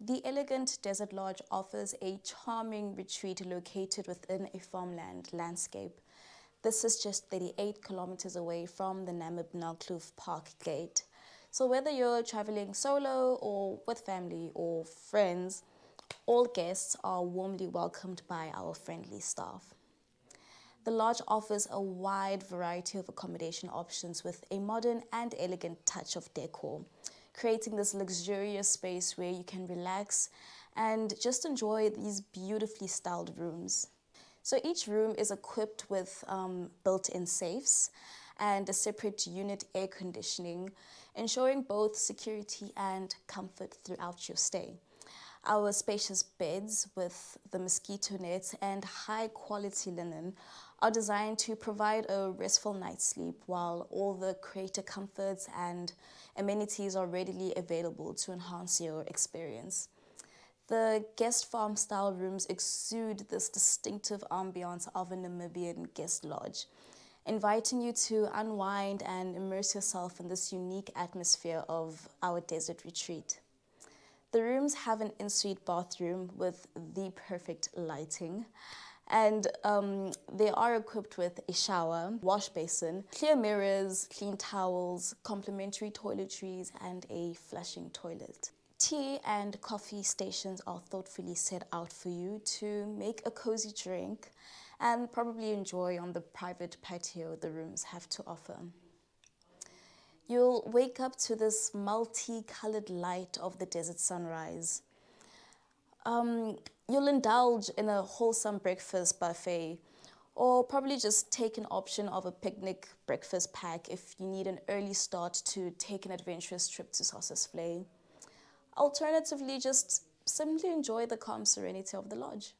The elegant Desert Lodge offers a charming retreat located within a farmland landscape. This is just 38 kilometers away from the Namib Park gate. So whether you're traveling solo or with family or friends, all guests are warmly welcomed by our friendly staff. The lodge offers a wide variety of accommodation options with a modern and elegant touch of decor, creating this luxurious space where you can relax and just enjoy these beautifully styled rooms. So each room is equipped with built-in safes and a separate unit air conditioning, ensuring both security and comfort throughout your stay. Our spacious beds with the mosquito nets and high-quality linen are designed to provide a restful night's sleep, while all the creator comforts and amenities are readily available to enhance your experience. The guest farm style rooms exude this distinctive ambiance of a Namibian guest lodge, inviting you to unwind and immerse yourself in this unique atmosphere of our desert retreat. The rooms have an en-suite bathroom with the perfect lighting, and they are equipped with a shower, wash basin, clear mirrors, clean towels, complimentary toiletries, and a flushing toilet. Tea and coffee stations are thoughtfully set out for you to make a cozy drink and probably enjoy on the private patio the rooms have to offer. You'll wake up to this multi-colored light of the desert sunrise. You'll indulge in a wholesome breakfast buffet, or probably just take an option of a picnic breakfast pack if you need an early start to take an adventurous trip to Sesriem. Alternatively, just simply enjoy the calm serenity of the lodge.